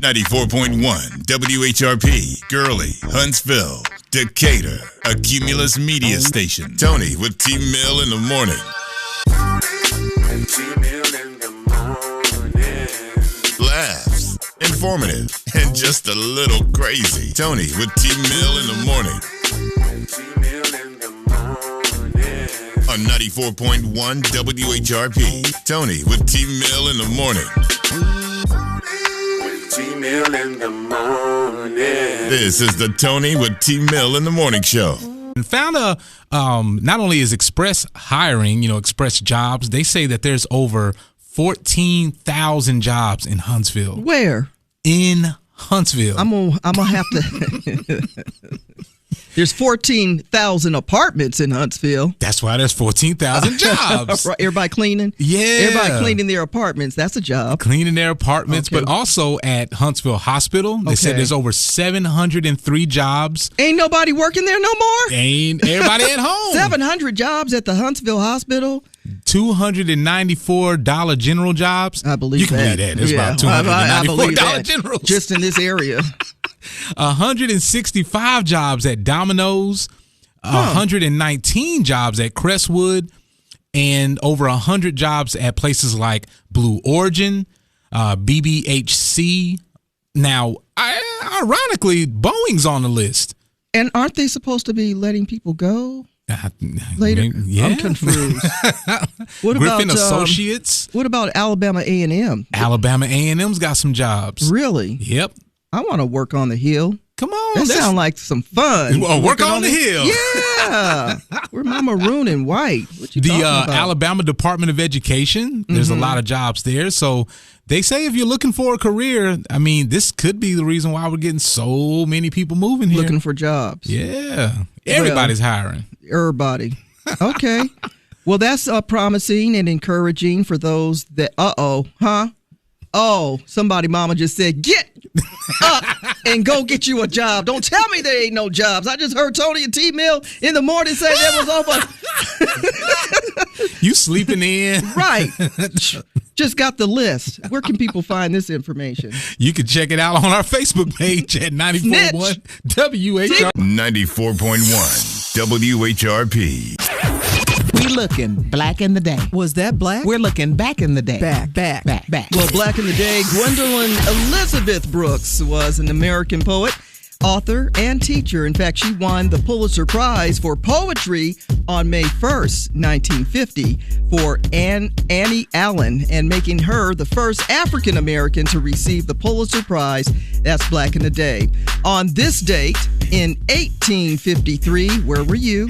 94.1 WHRP, Gurley, Huntsville, Decatur, a Cumulus media station. Tony with T-Mill in the morning. Laughs, informative, and just a little crazy. Tony with T-Mill in the morning. On 94.1 WHRP, Tony with T-Mill in the morning. T-Mill in the morning. This is the Tony with T-Mill in the morning show. And found not only is Express hiring, Express Jobs, they say that there's over 14,000 jobs in Huntsville. Where? In Huntsville. I'm gonna have to. There's 14,000 apartments in Huntsville. That's why there's 14,000 jobs. Right, everybody cleaning? Yeah. Everybody cleaning their apartments. That's a job. Cleaning their apartments, Okay. but also at Huntsville Hospital. They said there's over 703 jobs. Ain't nobody working there no more? Ain't everybody at home. 700 jobs at the Huntsville Hospital. $294 general jobs. I believe you can that. believe that. There's about $294 generals. Just in this area. 165 jobs at Domino's, 119 jobs at Crestwood, and over 100 jobs at places like Blue Origin, BBHC. Now, ironically, Boeing's on the list. And aren't they supposed to be letting people go later? Yeah. I'm confused. What Griffin about Associates? What about Alabama A&M? Alabama A&M's got some jobs. Really? Yep. I want to work on the Hill. Come on. That sounds like some fun. Well, work on the Hill. Yeah. We're maroon and white. What you The talking about? Alabama Department of Education, there's a lot of jobs there. So they say if you're looking for a career, this could be the reason why we're getting so many people moving here. Looking for jobs. Yeah. Everybody's hiring. Everybody. Okay. Well, that's promising and encouraging for those that, somebody mama just said, get up and go get you a job. Don't tell me there ain't no jobs. I just heard Tony and T-Mill in the morning say there was over. You sleeping in. Right. Just got the list. Where can people find this information? You can check it out on our Facebook page at 94.1 WHRP. 94.1 WHRP. We looking black in the day. Was that black? We're looking back in the day. Back. Back. Well, back in the day, Gwendolyn Elizabeth Brooks was an American poet, author, and teacher. In fact, she won the Pulitzer Prize for Poetry on May 1st, 1950 for Annie Allen, and making her the first African American to receive the Pulitzer Prize. That's Black in the Day. On this date, in 1853, where were you?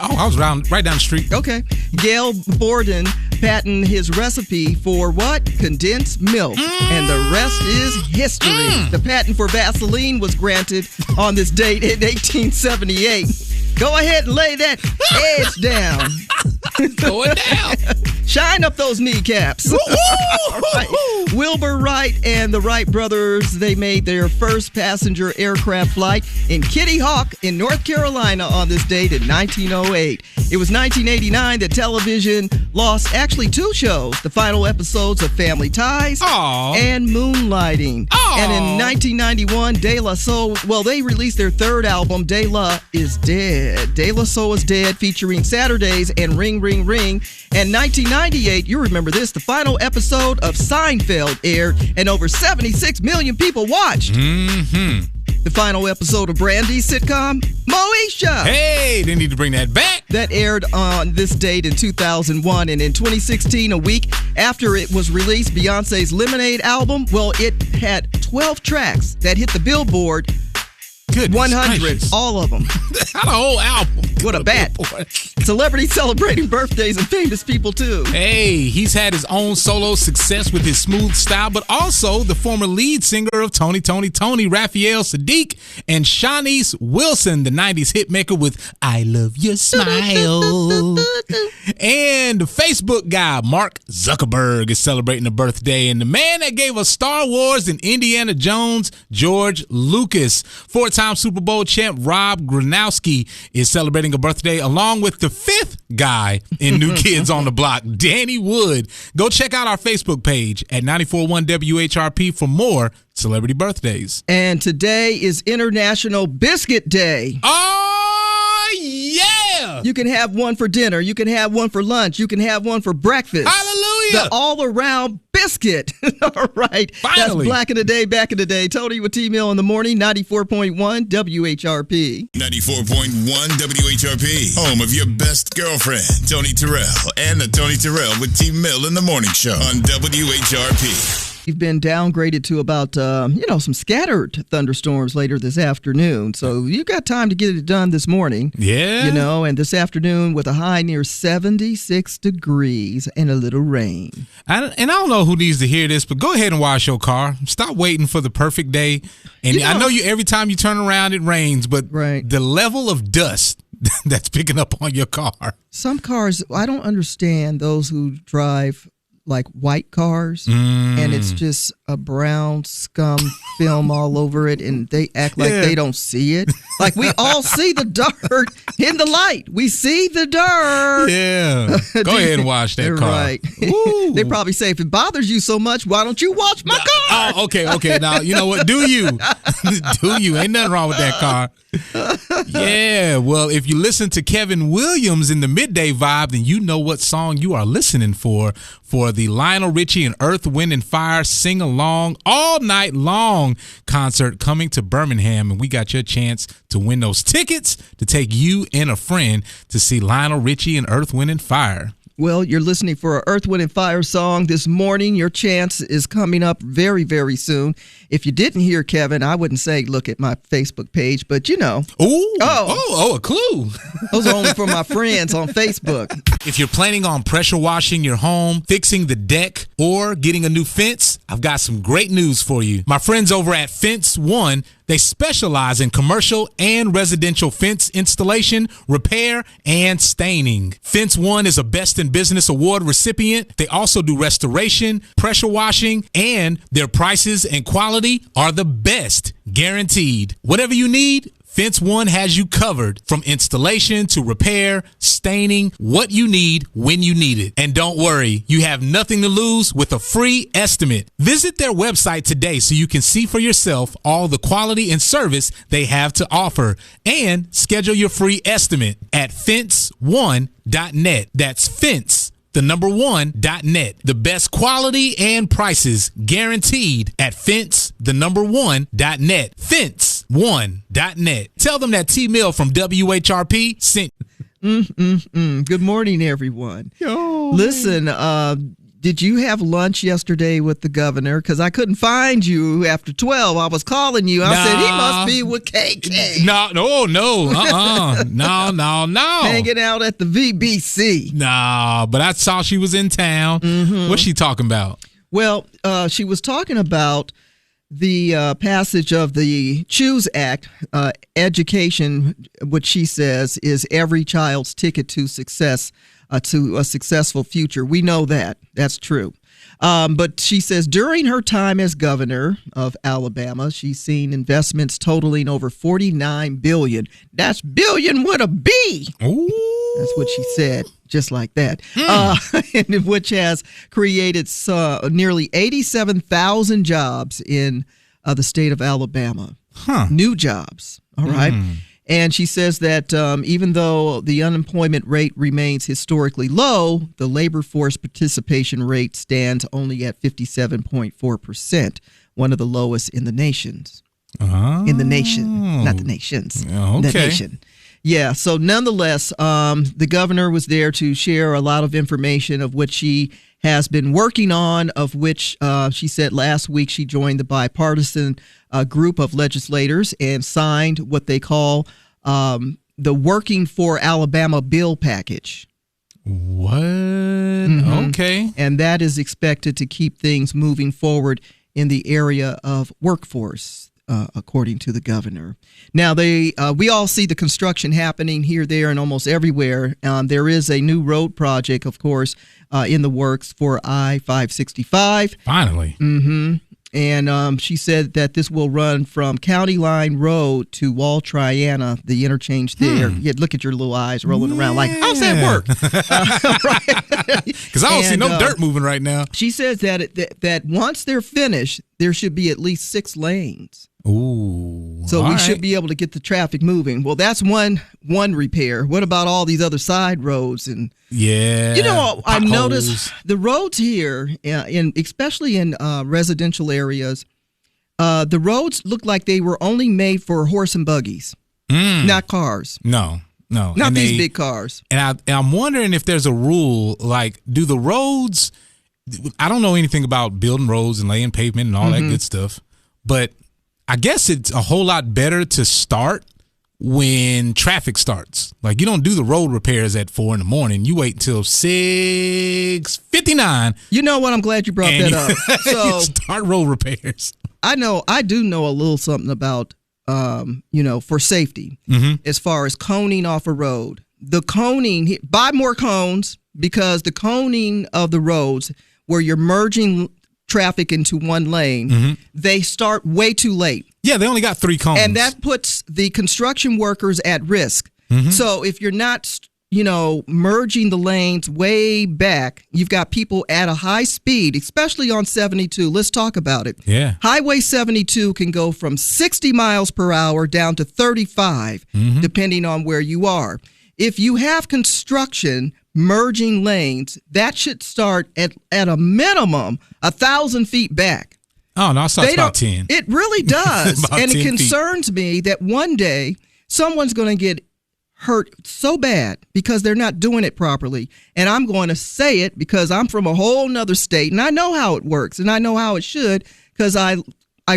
Oh, I was right down the street. Okay. Gail Borden patented his recipe for what? Condensed milk. And the rest is history. The patent for Vaseline was granted on this date in 1878. Go ahead and lay that edge down. Going down. Shine up those kneecaps. Right. Wilbur Wright and the Wright brothers, they made their first passenger aircraft flight in Kitty Hawk in North Carolina on this date in 1908. It was 1989 that television lost actually two shows, the final episodes of Family Ties and Moonlighting. And in 1991, De La Soul, they released their third album, De La is Dead. De La Soul is Dead, featuring Saturdays and Ring, Ring, Ring. And 1998, you remember this, the final episode of Seinfeld aired, and over 76 million people watched. The final episode of Brandy's sitcom, Moesha. Hey, they need to bring that back. That aired on this date in 2001. And in 2016, a week after it was released, Beyonce's Lemonade album, it had 12 tracks that hit the Billboard Goodness 100, gracious. all of them. Not a whole album. What a bat. Celebrities celebrating birthdays and famous people, too. Hey, he's had his own solo success with his smooth style, but also the former lead singer of Tony, Raphael Sadiq, and Shanice Wilson, the 90s hitmaker with I Love Your Smile. And the Facebook guy, Mark Zuckerberg, is celebrating a birthday, and the man that gave us Star Wars and Indiana Jones, George Lucas. 4-time Two-time Super Bowl champ Rob Gronkowski is celebrating a birthday along with the fifth guy in New Kids on the Block, Danny Wood. Go check out our Facebook page at 94.1 WHRP for more celebrity birthdays. And today is International Biscuit Day. Oh, yeah! You can have one for dinner. You can have one for lunch. You can have one for breakfast. Hallelujah! The all-around biscuit. All right. Finally. That's Black in the Day, back in the day. Tony with T-Mill in the morning, 94.1 WHRP. 94.1 WHRP, home of your best girlfriend, Tony Terrell, and the Tony Terrell with T-Mill in the morning show on WHRP. You've been downgraded to about, some scattered thunderstorms later this afternoon. So you got time to get it done this morning. Yeah. And this afternoon with a high near 76 degrees and a little rain. And I don't know who needs to hear this, but go ahead and wash your car. Stop waiting for the perfect day. And I know you every time you turn around, it rains, but the level of dust that's picking up on your car. Some cars, I don't understand those who drive like white cars, and it's just a brown scum film all over it, and they act like they don't see it. Like, we all see the dirt in the light. We see the dirt. Yeah. Go ahead and wash that car. Right. They probably say, if it bothers you so much, why don't you wash my car? Oh, okay. Now, you know what? Do you? Do you? Ain't nothing wrong with that car. Yeah, well, if you listen to Kevin Williams in the Midday Vibe, then you know what song you are listening for the Lionel Richie and Earth, Wind and Fire Sing Along All Night Long concert coming to Birmingham, and we got your chance to win those tickets to take you and a friend to see Lionel Richie and Earth, Wind and Fire. Well, you're listening for an Earth, Wind, and Fire song this morning. Your chance is coming up very, very soon. If you didn't hear Kevin, I wouldn't say look at my Facebook page, but you know. Oh, a clue. Those are only for my friends on Facebook. If you're planning on pressure washing your home, fixing the deck, or getting a new fence, I've got some great news for you. My friends over at Fence One, they specialize in commercial and residential fence installation, repair, and staining. Fence One is a Best in Business Award recipient. They also do restoration, pressure washing, and their prices and quality are the best, guaranteed. Whatever you need, Fence One has you covered, from installation to repair, staining, what you need when you need it. And don't worry, you have nothing to lose with a free estimate. Visit their website today so you can see for yourself all the quality and service they have to offer, and schedule your free estimate at fence1.net. That's fence1.net. The best quality and prices guaranteed at fence1.net. Fence1.net. Tell them that T-Mill from WHRP sent. Good morning, everyone. Listen, did you have lunch yesterday with the governor? Because I couldn't find you after 12. I was calling you. I said, he must be with KK. No. No. Hanging out at the VBC. Nah, but I saw she was in town. What's she talking about? Well, she was talking about the passage of the Choose Act, education, which she says is every child's ticket to success, to a successful future. We know that. That's true. But she says during her time as governor of Alabama, she's seen investments totaling over $49 billion. That's billion with a B. Ooh. That's what she said, just like that, which has created nearly 87,000 jobs in the state of Alabama. New jobs, all right? And she says that even though the unemployment rate remains historically low, the labor force participation rate stands only at 57.4%, one of the lowest in the nations. In the nation, not the nations. Okay. The nation. Yeah, so nonetheless, the governor was there to share a lot of information of which she has been working on, of which she said last week she joined the bipartisan group of legislators and signed what they call the Working for Alabama bill package. What? Okay. And that is expected to keep things moving forward in the area of workforce. According to the governor. Now, we all see the construction happening here, there, and almost everywhere. There is a new road project, of course, in the works for I-565. Finally. And she said that this will run from County Line Road to Wall Triana, the interchange there. Yeah, look at your little eyes rolling around like, how's that work? Because I don't see no dirt moving right now. She says that once they're finished, there should be at least 6 lanes. Ooh. So we should be able to get the traffic moving. Well, that's one repair. What about all these other side roads? And I noticed the roads here, especially in residential areas, the roads look like they were only made for horse and buggies, not cars. No. Not these big cars. And I'm wondering if there's a rule, like, do the roads, I don't know anything about building roads and laying pavement and all that good stuff, but I guess it's a whole lot better to start when traffic starts. Like, you don't do the road repairs at 4 a.m. You wait until 6:59. You know what? I'm glad you brought that up. So start road repairs. I do know a little something about, for safety as far as coning off a road. The coning, buy more cones, because the coning of the roads where you're merging traffic into one lane, they start way too late. Yeah, they only got 3 cones. And that puts the construction workers at risk. So if you're not, merging the lanes way back, you've got people at a high speed, especially on 72. Let's talk about it. Yeah. Highway 72 can go from 60 miles per hour down to 35, depending on where you are. If you have construction merging lanes, that should start at a minimum 1,000 feet back. Oh, no, I saw it's about 10. It really does. And it concerns me that one day someone's going to get hurt so bad because they're not doing it properly. And I'm going to say it because I'm from a whole nother state, and I know how it works, and I know how it should, because I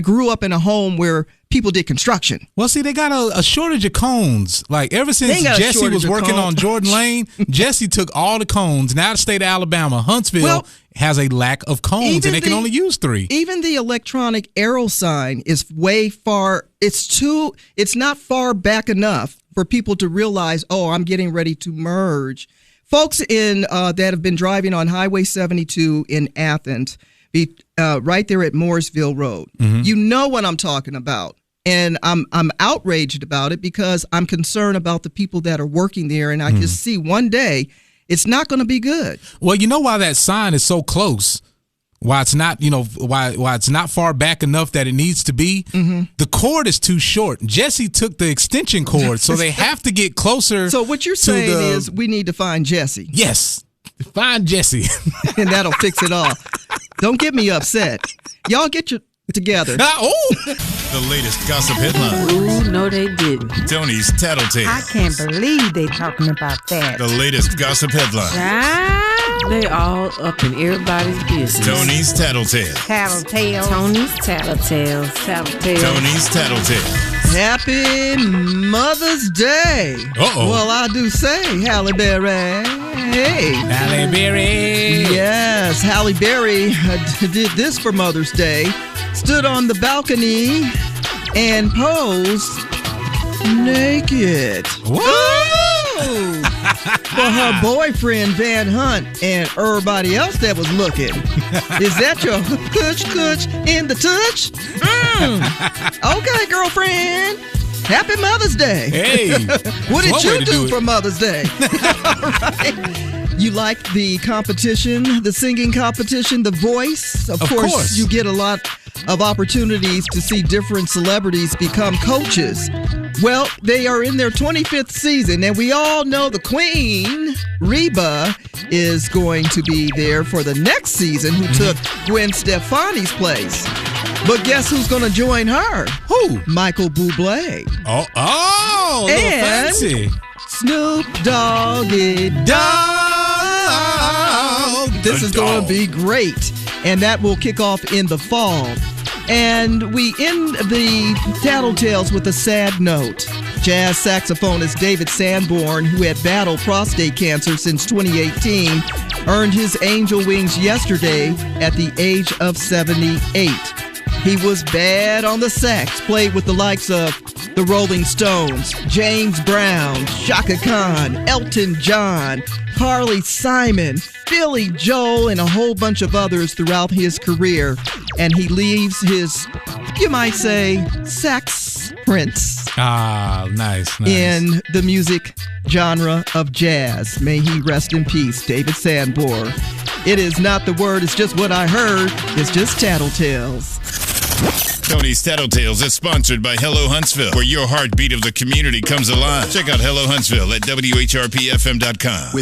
grew up in a home where people did construction. Well, see, they got a shortage of cones. Like, ever since Jesse was working on Jordan Lane, Jesse took all the cones. Now the state of Alabama, Huntsville, has a lack of cones, and they can only use 3. Even the electronic arrow sign is way far. It's not far back enough for people to realize, I'm getting ready to merge. Folks that have been driving on Highway 72 in Athens, right there at Mooresville Road. You know what I'm talking about. And I'm outraged about it because I'm concerned about the people that are working there, and I just see one day it's not going to be good. Well, you know why that sign is so close? Why it's not, why it's not far back enough that it needs to be? The cord is too short. Jesse took the extension cord, so they have to get closer. So what you're saying is we need to find Jesse. Yes. Find Jesse. And that'll fix it all. Don't get me upset. Y'all get your together. The latest gossip headlines. Ooh, no, they didn't. Tony's Tattletale. I can't believe they talking about that. The latest gossip headlines. They all up in everybody's business. Tony's Tattletale. Tattletale. Tony's Tattletale. Tony's Tattletale. Happy Mother's Day. Well, I do say, Halle Berry. Hey. Halle Berry. Yes, Halle Berry did this for Mother's Day. Stood on the balcony and posed naked. For her boyfriend Van Hunt and everybody else that was looking. Is that your cooch in the touch? Okay, girlfriend. Happy Mother's Day. Hey. What did you do for Mother's Day? All right. You like the competition, the singing competition, The Voice? Of course, you get a lot of opportunities to see different celebrities become coaches. Well, they are in their 25th season, and we all know the queen, Reba, is going to be there for the next season, who took Gwen Stefani's place. But guess who's going to join her? Who? Michael Bublé. Oh, and fancy. Snoop Doggy Dogg. This is going to be great, and that will kick off in the fall. And we end the Tattletales with a sad note. Jazz saxophonist David Sanborn, who had battled prostate cancer since 2018, earned his angel wings yesterday at the age of 78. He was bad on the sax, played with the likes of the Rolling Stones, James Brown, Chaka Khan, Elton John, Carly Simon, Billy Joel, and a whole bunch of others throughout his career. And he leaves his, you might say, sax prints Nice. in the music genre of jazz. May he rest in peace, David Sanborn. It is not the word, it's just what I heard. It's just Tattletales. Tony's Tattletales is sponsored by Hello Huntsville, where your heartbeat of the community comes alive. Check out Hello Huntsville at WHRPFM.com.